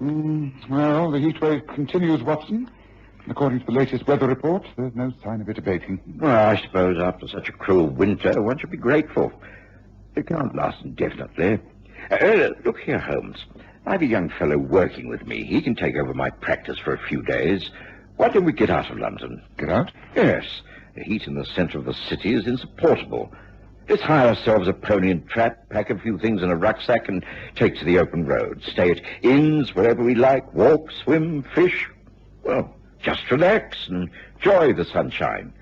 Well, the heat wave continues, Watson. According to the latest weather report, there's no sign of it abating. Well, I suppose after such a cruel winter, one should be grateful. It can't last indefinitely. Look here, Holmes. I have a young fellow working with me. He can take over my practice for a few days. Why don't we get out of London? Get out? Yes. The heat in the centre of the city is insupportable. Let's hire ourselves a pony and trap, pack a few things in a rucksack, and take to the open road. Stay at inns wherever we like, walk, swim, fish. Well, just relax and enjoy the sunshine.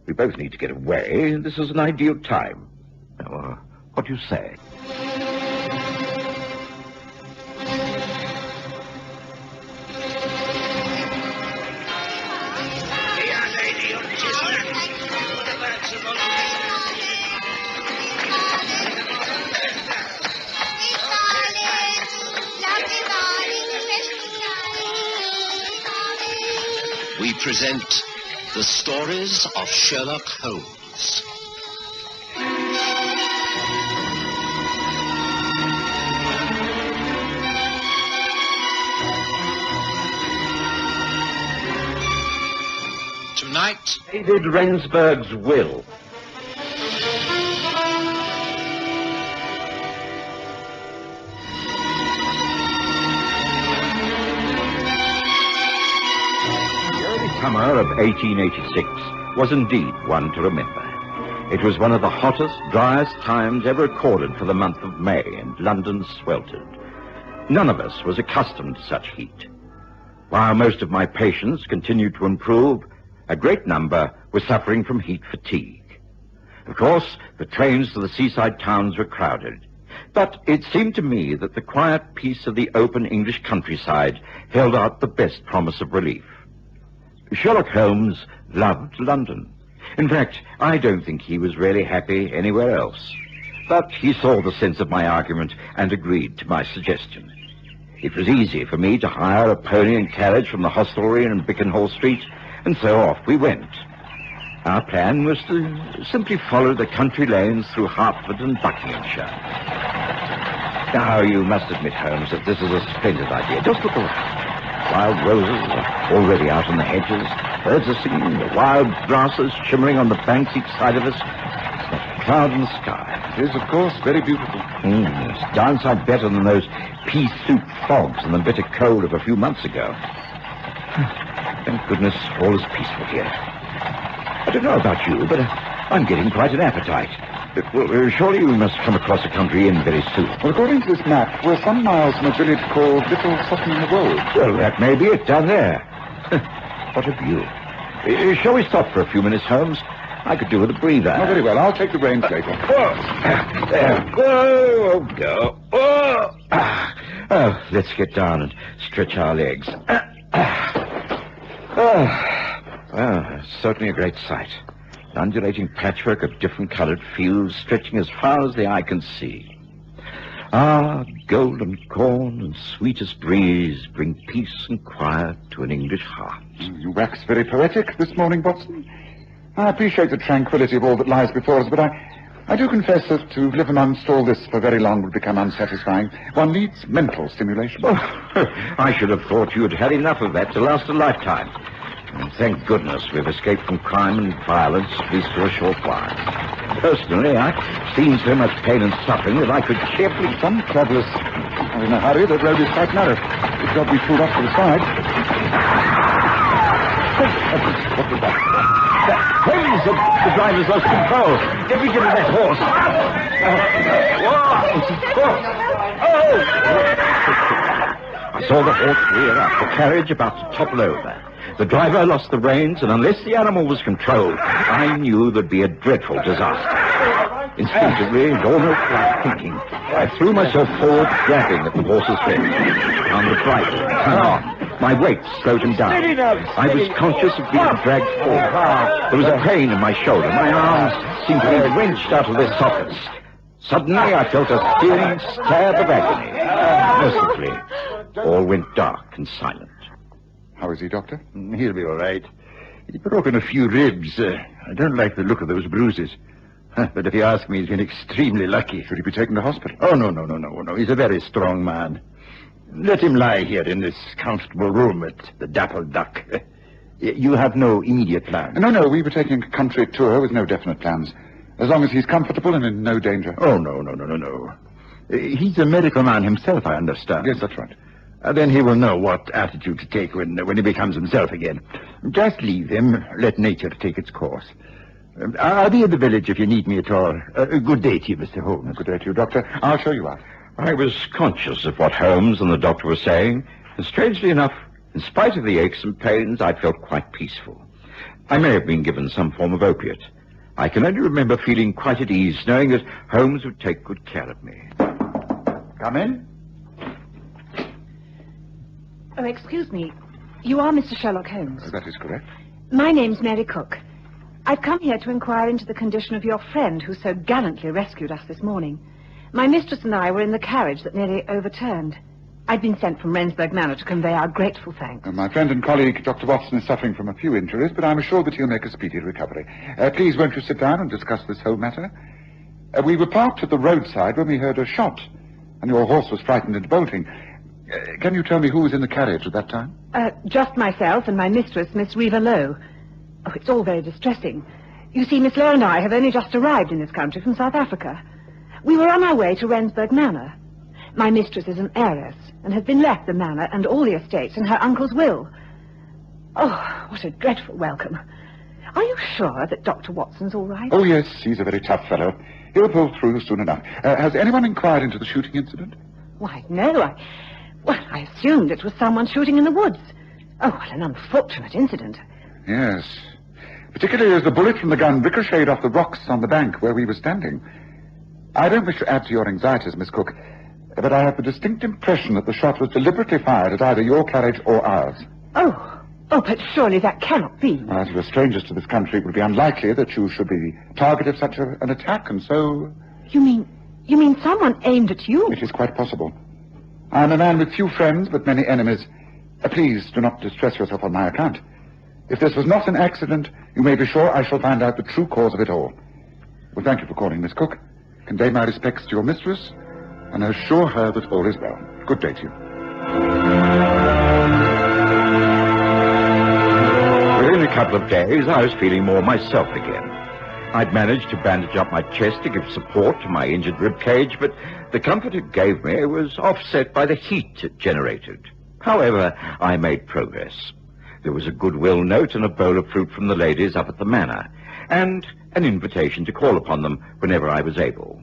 We both need to get away, and this is an ideal time. What do you say? We present the Stories of Sherlock Holmes. Tonight, David Rensburg's will. Summer of 1886 was indeed one to remember. It was one of the hottest, driest times ever recorded for the month of May, and London sweltered. None of us was accustomed to such heat. While most of my patients continued to improve, a great number were suffering from heat fatigue. Of course, the trains to the seaside towns were crowded, but it seemed to me that the quiet peace of the open English countryside held out the best promise of relief. Sherlock Holmes loved London. In fact, I don't think he was really happy anywhere else. But he saw the sense of my argument and agreed to my suggestion. It was easy for me to hire a pony and carriage from the hostelry in Bickenhall Street, and so off we went. Our plan was to simply follow the country lanes through Hertford and Buckinghamshire. Now, you must admit, Holmes, that this is a splendid idea. Just look around. Wild roses are already out on the hedges. Birds are singing. The wild grasses shimmering on the banks each side of us. It's not a cloud in the sky. It is, of course, very beautiful. It's downside better than those pea-soup fogs and the bitter cold of a few months ago. Thank goodness all is peaceful here. I don't know about you, but I'm getting quite an appetite. Well, surely we must come across a country inn very soon. Well, according to this map, we're some miles from a village called Little Sutton in the Wold. Well, that may be it down there. What a view. Shall we stop for a few minutes, Holmes? I could do with a breather. Oh, very well. I'll take the reins later. There. Whoa, go. Oh, let's get down and stretch our legs. Well, certainly a great sight. An undulating patchwork of different-colored fields stretching as far as the eye can see. Ah, golden corn and sweetest breeze bring peace and quiet to an English heart. You wax very poetic this morning, Watson. I appreciate the tranquility of all that lies before us, but I do confess that to live amongst all this for very long would become unsatisfying. One needs mental stimulation. Oh, I should have thought you'd had enough of that to last a lifetime. And thank goodness we've escaped from crime and violence, at least for a short while. Personally, I've seen so much pain and suffering that I could cheerfully... Some travellers are in a hurry. The road is quite narrow. It's got to be pulled off to the side. What was that? Please, the driver's lost control. Get me to that horse. I saw the horse rear up, the carriage about to topple over. The driver lost the reins, and unless the animal was controlled, I knew there'd be a dreadful disaster. Instinctively, and almost without thinking, I threw myself forward, grabbing at the horse's head. Found the bridle, hung on. My weight slowed him down. I was conscious of being dragged forward. There was a pain in my shoulder. My arms seemed to be wrenched out of their sockets. Suddenly, I felt a searing stab of agony. Mercifully, all went dark and silent. How is he, Doctor? He'll be all right. He's broken a few ribs. I don't like the look of those bruises. But if you ask me, he's been extremely lucky. Should he be taken to hospital? Oh, no. He's a very strong man. Let him lie here in this comfortable room at the Dappled Duck. You have no immediate plans? No, we were taking a country tour with no definite plans. As long as he's comfortable and in no danger. Oh, no. He's a medical man himself, I understand. Yes, that's right. Then he will know what attitude to take when he becomes himself again. Just leave him. Let nature take its course. I'll be in the village if you need me at all. Good day to you, Mr. Holmes. Good day to you, Doctor. I'll show you out. I was conscious of what Holmes and the doctor were saying, and strangely enough, in spite of the aches and pains, I felt quite peaceful. I may have been given some form of opiate. I can only remember feeling quite at ease, knowing that Holmes would take good care of me. Come in. Oh, excuse me. You are Mr. Sherlock Holmes? That is correct. My name's Mary Cook. I've come here to inquire into the condition of your friend who so gallantly rescued us this morning. My mistress and I were in the carriage that nearly overturned. I'd been sent from Rensburg Manor to convey our grateful thanks. My friend and colleague, Dr. Watson, is suffering from a few injuries, but I'm assured that he'll make a speedy recovery. Please, won't you sit down and discuss this whole matter? We were parked at the roadside when we heard a shot, and your horse was frightened into bolting. Can you tell me who was in the carriage at that time? Just myself and my mistress, Miss Reva Lowe. Oh, it's all very distressing. You see, Miss Lowe and I have only just arrived in this country from South Africa. We were on our way to Rensburg Manor. My mistress is an heiress and has been left the manor and all the estates in her uncle's will. Oh, what a dreadful welcome. Are you sure that Dr. Watson's all right? Oh, yes, he's a very tough fellow. He'll pull through soon enough. Has anyone inquired into the shooting incident? Why, no, I assumed it was someone shooting in the woods. Oh, what an unfortunate incident. Yes. Particularly as the bullet from the gun ricocheted off the rocks on the bank where we were standing. I don't wish to add to your anxieties, Miss Cook, but I have the distinct impression that the shot was deliberately fired at either your carriage or ours. Oh, but surely that cannot be. As you are strangers to this country, it would be unlikely that you should be the target of such an attack, and so... You mean someone aimed at you? It is quite possible. I am a man with few friends, but many enemies. Please do not distress yourself on my account. If this was not an accident, you may be sure I shall find out the true cause of it all. Well, thank you for calling, Miss Cook. Convey my respects to your mistress, and assure her that all is well. Good day to you. Within a couple of days, I was feeling more myself again. I'd managed to bandage up my chest to give support to my injured rib cage, but the comfort it gave me was offset by the heat it generated. However, I made progress. There was a goodwill note and a bowl of fruit from the ladies up at the manor, and an invitation to call upon them whenever I was able.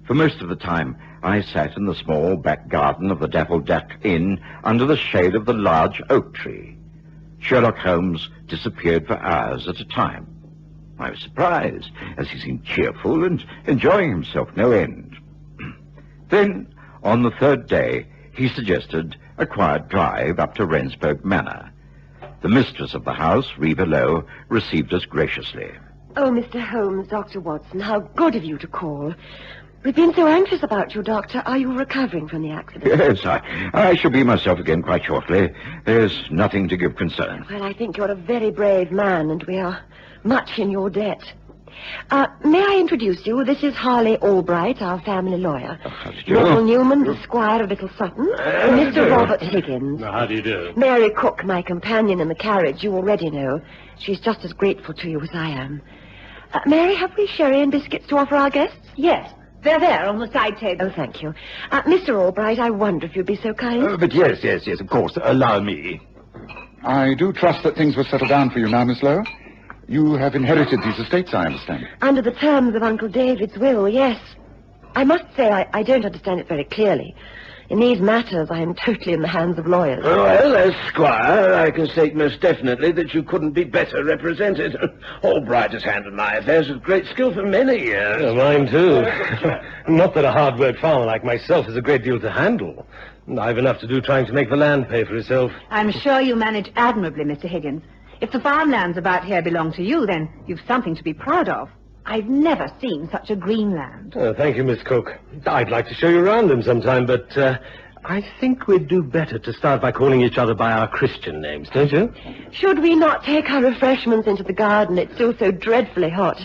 For most of the time, I sat in the small back garden of the Dappled Duck Inn under the shade of the large oak tree. Sherlock Holmes disappeared for hours at a time. I was surprised, as he seemed cheerful and enjoying himself no end. Then, on the third day, he suggested a quiet drive up to Rensburg Manor. The mistress of the house, Reva Lowe, received us graciously. Oh, Mr. Holmes, Dr. Watson, how good of you to call. We've been so anxious about you, Doctor. Are you recovering from the accident? Yes, I shall be myself again quite shortly. There's nothing to give concern. Well, I think you're a very brave man, and we are much in your debt. May I introduce you? This is Harley Albright, our family lawyer. How do you do? Little Newman, the squire of Little Sutton. Mr. Robert Higgins. How do you do? Mary Cook, my companion in the carriage, you already know. She's just as grateful to you as I am. Mary, have we sherry and biscuits to offer our guests? Yes, they're there on the side table. Oh, thank you. Mr. Albright, I wonder if you'd be so kind. But yes, of course. Allow me. I do trust that things will settle down for you now, Miss Lowe. You have inherited these estates, I understand. Under the terms of Uncle David's will, yes. I must say I don't understand it very clearly. In these matters, I am totally in the hands of lawyers. Well, as squire, I can state most definitely that you couldn't be better represented. Albright has handled my affairs with great skill for many years. Yeah, mine too. Not that a hard-worked farmer like myself has a great deal to handle. I've enough to do trying to make the land pay for itself. I'm sure you manage admirably, Mr. Higgins. If the farmlands about here belong to you, then you've something to be proud of. I've never seen such a green land. Thank you, Miss Cook. I'd like to show you around them sometime, but I think we'd do better to start by calling each other by our Christian names, don't you? Should we not take our refreshments into the garden? It's still so dreadfully hot.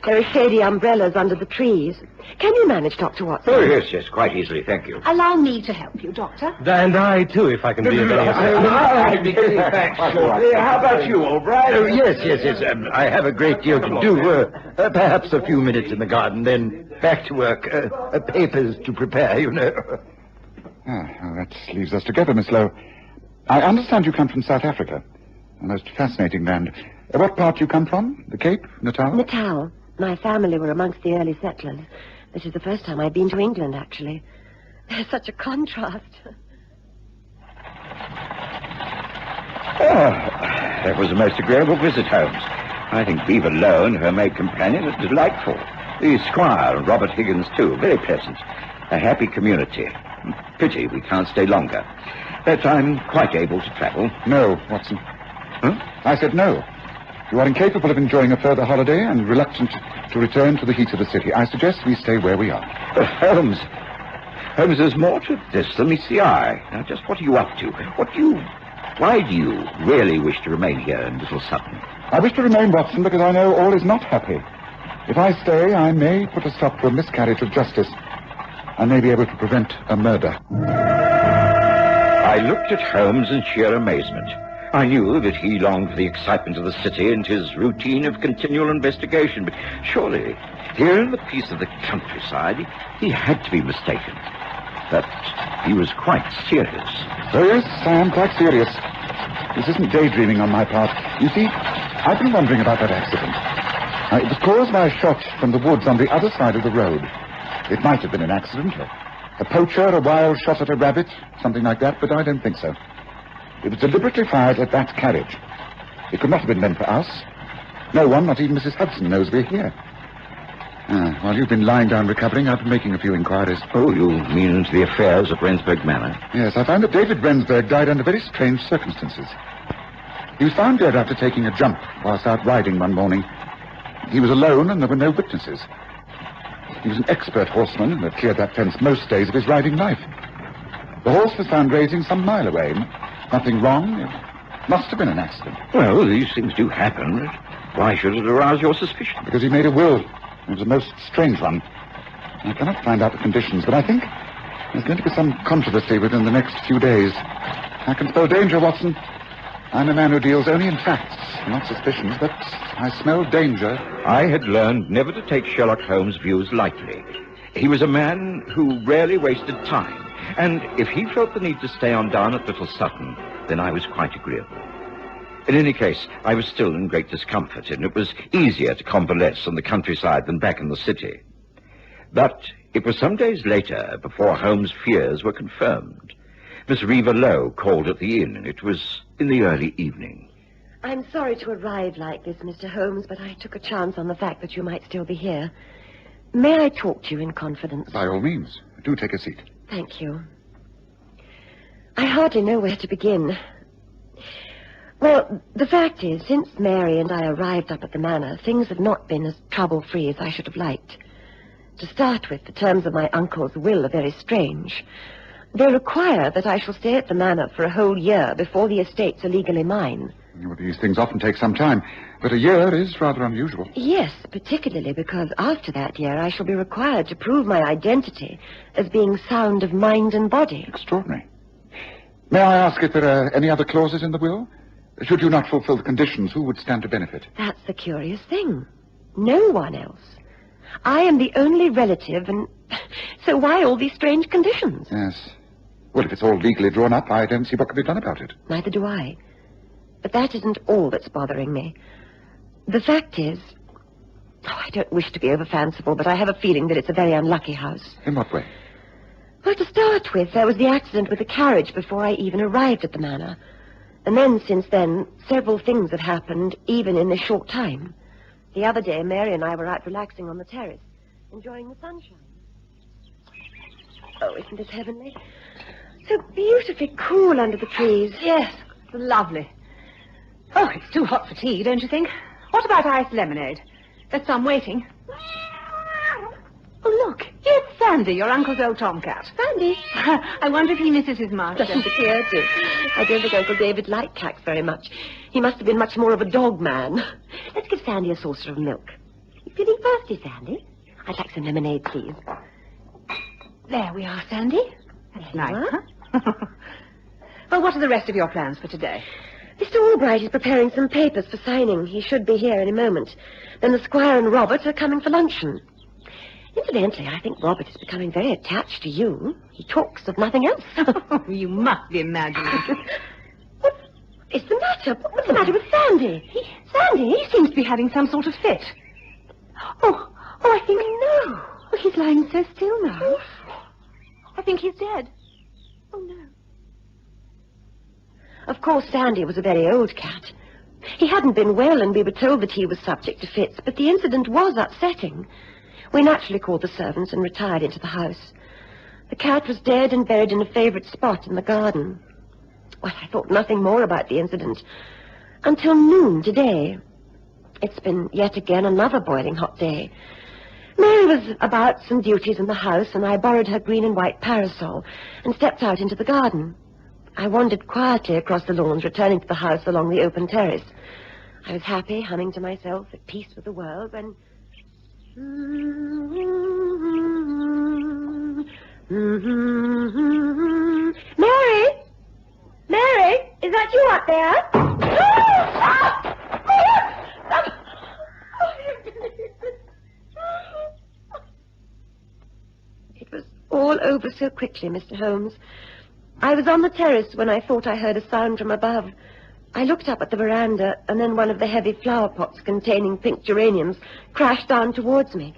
There are shady umbrellas under the trees. Can you manage, Dr. Watson? Oh, yes, quite easily, thank you. Allow me to help you, Doctor. And I, too, if I can be of any assistance. I'll be getting back shortly. How about you, Albright? Oh, yes. I have a great deal to do. Perhaps a few minutes in the garden, then back to work. Papers to prepare, you know. Well, that leaves us together, Miss Lowe. I understand you come from South Africa. A most fascinating land. What part do you come from? The Cape? Natal? Natal. My family were amongst the early settlers. This is the first time I've been to England, actually. There's such a contrast. That was a most agreeable visit, Holmes. I think Viva Lowe and her maid companion are delightful. The Squire and Robert Higgins, too, very pleasant. A happy community. Pity we can't stay longer. But I'm quite able to travel. No, Watson. Huh? I said no. You are incapable of enjoying a further holiday and reluctant to return to the heat of the city. I suggest we stay where we are. Holmes, there's more to this than meets the eye. Now, just what are you up to? Why do you really wish to remain here in Little Sutton? I wish to remain, Watson, because I know all is not happy. If I stay, I may put a stop to a miscarriage of justice. I may be able to prevent a murder. I looked at Holmes in sheer amazement. I knew that he longed for the excitement of the city and his routine of continual investigation, but surely, here in the peace of the countryside, he had to be mistaken. But he was quite serious. Oh, yes, I am quite serious. This isn't daydreaming on my part. You see, I've been wondering about that accident. It was caused by a shot from the woods on the other side of the road. It might have been an accident, a poacher, a wild shot at a rabbit, something like that, but I don't think so. It was deliberately fired at that carriage. It could not have been meant for us. No one, not even Mrs. Hudson, knows we're here. While you've been lying down recovering, I've been making a few inquiries. Oh, you mean into the affairs at Rensburg Manor? Yes, I found that David Rensburg died under very strange circumstances. He was found dead after taking a jump whilst out riding one morning. He was alone and there were no witnesses. He was an expert horseman and had cleared that fence most days of his riding life. The horse was found grazing some mile away. Nothing wrong. It must have been an accident. Well, these things do happen. Why should it arouse your suspicion? Because he made a will. It was a most strange one. I cannot find out the conditions, but I think there's going to be some controversy within the next few days. I can spell danger, Watson. I'm a man who deals only in facts, not suspicions, but I smell danger. I had learned never to take Sherlock Holmes' views lightly. He was a man who rarely wasted time, and if he felt the need to stay on down at Little Sutton, then I was quite agreeable. In any case, I was still in great discomfort, and it was easier to convalesce on the countryside than back in the city. But it was some days later before Holmes' fears were confirmed. Miss Reva Lowe called at the inn, and it was in the early evening. I'm sorry to arrive like this, Mr. Holmes, but I took a chance on the fact that you might still be here. May I talk to you in confidence? By all means. Do take a seat. Thank you. I hardly know where to begin. Well, the fact is, since Mary and I arrived up at the manor, things have not been as trouble-free as I should have liked. To start with, the terms of my uncle's will are very strange. They require that I shall stay at the manor for a whole year before the estates are legally mine. Well, these things often take some time, but a year is rather unusual. Yes, particularly because after that year I shall be required to prove my identity as being sound of mind and body. Extraordinary. May I ask if there are any other clauses in the will? Should you not fulfill the conditions, who would stand to benefit? That's the curious thing. No one else. I am the only relative, and so why all these strange conditions? Yes. Well, if it's all legally drawn up, I don't see what can be done about it. Neither do I. But that isn't all that's bothering me. The fact is... I don't wish to be over-fanciful, but I have a feeling that it's a very unlucky house. In what way? Well, to start with, there was the accident with the carriage before I even arrived at the manor. And then, since then, several things have happened, even in this short time. The other day, Mary and I were out relaxing on the terrace, enjoying the sunshine. Oh, isn't this heavenly? So beautifully cool under the trees. Yes, it's lovely. Oh, it's too hot for tea, don't you think? What about iced lemonade? There's some waiting. Oh, look, it's Sandy, your uncle's old tomcat. Sandy? I wonder if he misses his master. Doesn't appear to. I don't think Uncle David liked cats very much. He must have been much more of a dog man. Let's give Sandy a saucer of milk. He Feeling thirsty, Sandy? I'd like some lemonade, please. There we are, Sandy. That's There you nice, are. huh? Well, what are the rest of your plans for today? Mr. Albright is preparing some papers for signing. He should be here any moment. Then the Squire and Robert are coming for luncheon. Incidentally, I think Robert is becoming very attached to you. He talks of nothing else. You must be imagining. What is the matter? What's the matter with Sandy? Sandy? He seems to be having some sort of fit. Oh, I think... No. Oh, he's lying so still now. I think he's dead. Oh, no. Of course, Sandy was a very old cat. He hadn't been well, and we were told that he was subject to fits, but the incident was upsetting. We naturally called the servants and retired into the house. The cat was dead and buried in a favorite spot in the garden. Well, I thought nothing more about the incident until noon today. It's been yet again another boiling hot day. Mary was about some duties in the house, and I borrowed her green and white parasol and stepped out into the garden. I wandered quietly across the lawns, returning to the house along the open terrace. I was happy, humming to myself, at peace with the world, when... Mary! Mary! Is that you up there? It was all over so quickly, Mr. Holmes. I was on the terrace when I thought I heard a sound from above. I looked up at the veranda, and then one of the heavy flower pots containing pink geraniums crashed down towards me.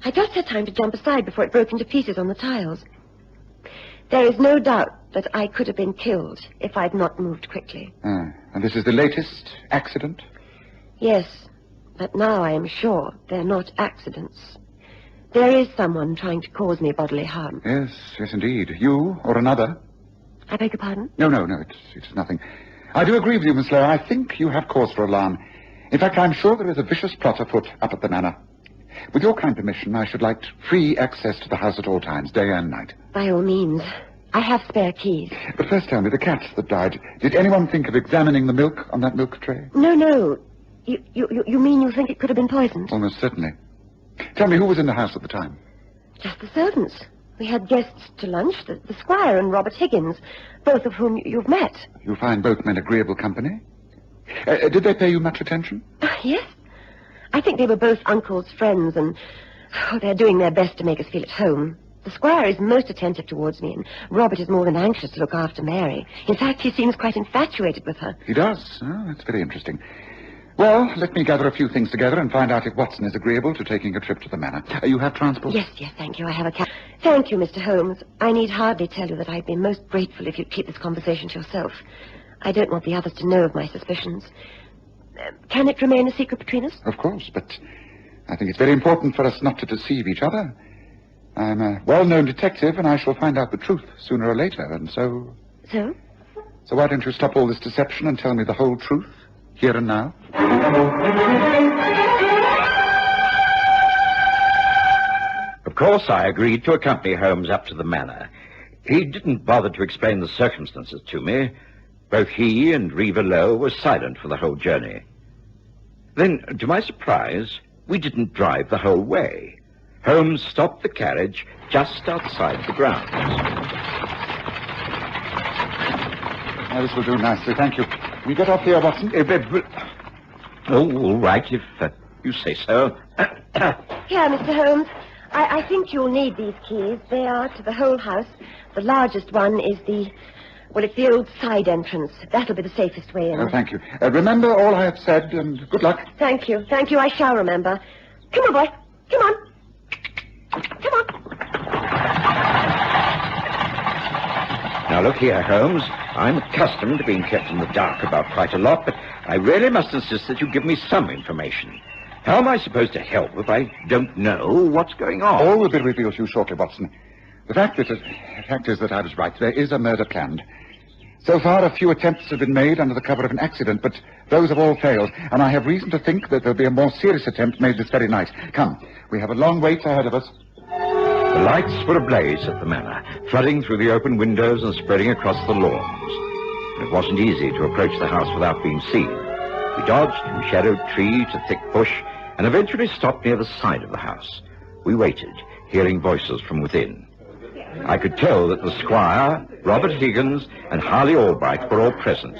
I just had time to jump aside before it broke into pieces on the tiles. There is no doubt that I could have been killed if I'd not moved quickly. And this is the latest accident? Yes, but now I am sure they're not accidents. There is someone trying to cause me bodily harm. Yes, indeed. You or another? I beg your pardon? No, it's nothing. I do agree with you, Miss Lowe. I think you have cause for alarm. In fact, I'm sure there is a vicious plot afoot up at the manor. With your kind permission, I should like free access to the house at all times, day and night. By all means. I have spare keys. But first tell me, the cat that died, did anyone think of examining the milk on that milk tray? No. You mean you think it could have been poisoned? Almost certainly. Tell me, who was in the house at the time? Just the servants. We had guests to lunch, the Squire and Robert Higgins, both of whom you've met. You find both men agreeable company? Did they pay you much attention? Yes. I think they were both Uncle's friends, and they're doing their best to make us feel at home. The Squire is most attentive towards me, and Robert is more than anxious to look after Mary. In fact, he seems quite infatuated with her. He does? Oh, that's very interesting. Well, let me gather a few things together and find out if Watson is agreeable to taking a trip to the manor. You have transport? Yes, thank you. I have a cab. Thank you, Mr. Holmes. I need hardly tell you that I'd be most grateful if you'd keep this conversation to yourself. I don't want the others to know of my suspicions. Can it remain a secret between us? Of course, but I think it's very important for us not to deceive each other. I'm a well-known detective, and I shall find out the truth sooner or later, and so... So? So why don't you stop all this deception and tell me the whole truth, here and now? Of course, I agreed to accompany Holmes up to the manor. He didn't bother to explain the circumstances to me. Both he and Reva Lowe were silent for the whole journey. Then, to my surprise, we didn't drive the whole way. Holmes stopped the carriage just outside the grounds. Now, this will do nicely, thank you. Will you get off here, Watson? Oh, all right, if you say so. Here, Mr. Holmes. I think you'll need these keys. They are to the whole house. The largest one is it's the old side entrance. That'll be the safest way in. Oh, thank you. Remember all I have said, and good luck. Thank you. I shall remember. Come on, boy. Come on. Now, look here, Holmes. I'm accustomed to being kept in the dark about quite a lot, but I really must insist that you give me some information. How am I supposed to help if I don't know what's going on? All will be revealed to you shortly, Watson. The fact is that I was right. There is a murder planned. So far, a few attempts have been made under the cover of an accident, but those have all failed, and I have reason to think that there'll be a more serious attempt made this very night. Come, we have a long wait ahead of us. The lights were ablaze at the manor, flooding through the open windows and spreading across the lawns. It wasn't easy to approach the house without being seen. We dodged from shadowed tree to thick bush, and eventually stopped near the side of the house. We waited, hearing voices from within. I could tell that the squire, Robert Higgins, and Harley Albright were all present.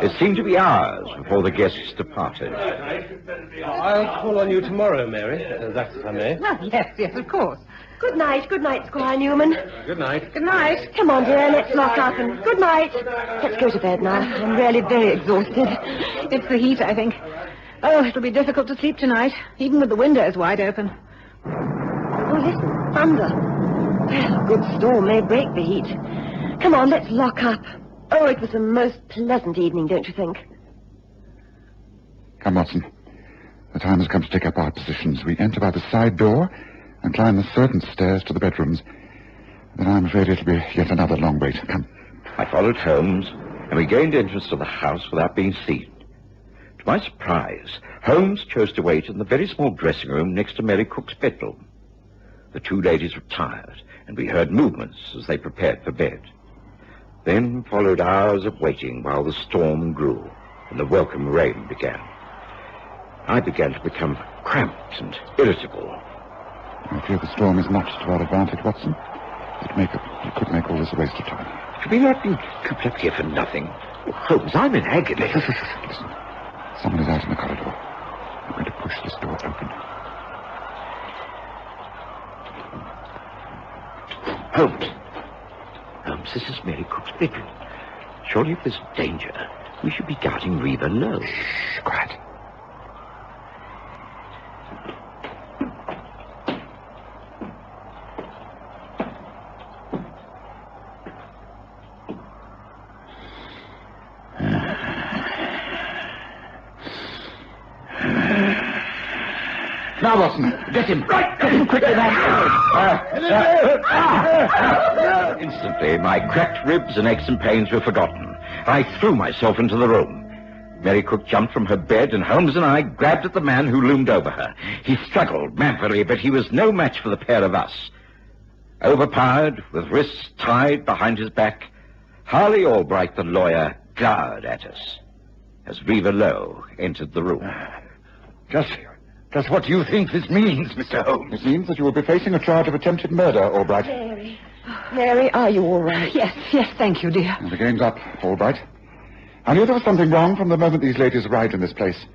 It seemed to be hours before the guests departed. I'll call on you tomorrow, Mary. That's if I may. Well, yes, of course. Good night, Squire Newman. Good night. Good night. Come on, dear, let's lock up and good night. Let's go to bed now. I'm really very exhausted. It's the heat, I think. Oh, it'll be difficult to sleep tonight, even with the windows wide open. Oh, listen, thunder. Well, a good storm may break the heat. Come on, let's lock up. Oh, it was a most pleasant evening, don't you think? Come, Watson. The time has come to take up our positions. We enter by the side door and climb the servants' stairs to the bedrooms. Then I'm afraid it'll be yet another long wait. Come. I followed Holmes, and we gained entrance to the house without being seen. To my surprise, Holmes chose to wait in the very small dressing room next to Mary Cook's bedroom. The two ladies retired, and we heard movements as they prepared for bed. Then followed hours of waiting while the storm grew and the welcome rain began. I began to become cramped and irritable. I fear the storm is not to our advantage, Watson. It could make all this a waste of time. Have we not been cooped up here for nothing? Oh, Holmes, I'm in agony. Listen. Someone is out in the corridor. I'm going to push this door open. Holmes, this is Mary Cook's bedroom. Surely if there's danger, we should be guarding Reva Lowe. Shh, quiet. Now, Watson, get him. Right, get him quickly, Instantly, my cracked ribs and aches and pains were forgotten. I threw myself into the room. Mary Cook jumped from her bed, and Holmes and I grabbed at the man who loomed over her. He struggled manfully, but he was no match for the pair of us. Overpowered, with wrists tied behind his back, Harley Albright, the lawyer, glowered at us as Reva Lowe entered the room. Just what do you think this means, Mr. Holmes? It means that you will be facing a charge of attempted murder, Albright. Mary, are you all right? Yes, thank you, dear. And the game's up, Albright. I knew there was something wrong from the moment these ladies arrived in this place.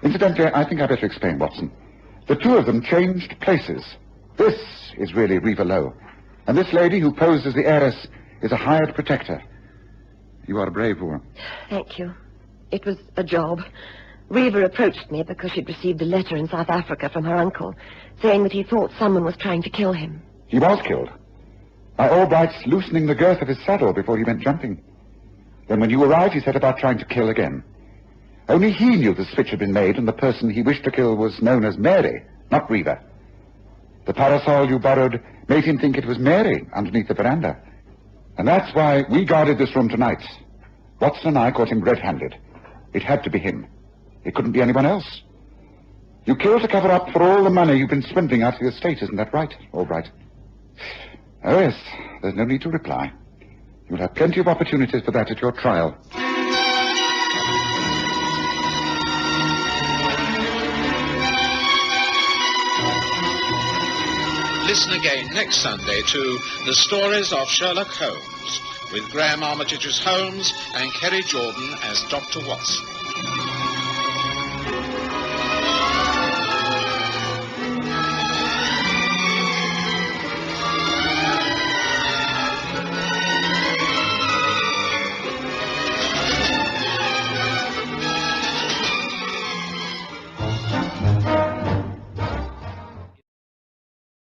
Incidentally, I think I'd better explain, Watson. The two of them changed places. This is really Reva Lowe. And this lady who posed as the heiress is a hired protector. You are a brave woman. Thank you. It was a job. Reva approached me because she'd received a letter in South Africa from her uncle saying that he thought someone was trying to kill him. He was killed by Albright's loosening the girth of his saddle before he went jumping. Then when you arrived, he set about trying to kill again. Only he knew the switch had been made, and the person he wished to kill was known as Mary, not Reva. The parasol you borrowed made him think it was Mary underneath the veranda. And that's why we guarded this room tonight. Watson and I caught him red-handed. It had to be him. It couldn't be anyone else. You killed to cover up for all the money you've been swindling out of the estate, isn't that right, Albright? Oh, yes. There's no need to reply. You'll have plenty of opportunities for that at your trial. Listen again next Sunday to The Stories of Sherlock Holmes, with Graham Armitage as Holmes and Kerry Jordan as Dr. Watson.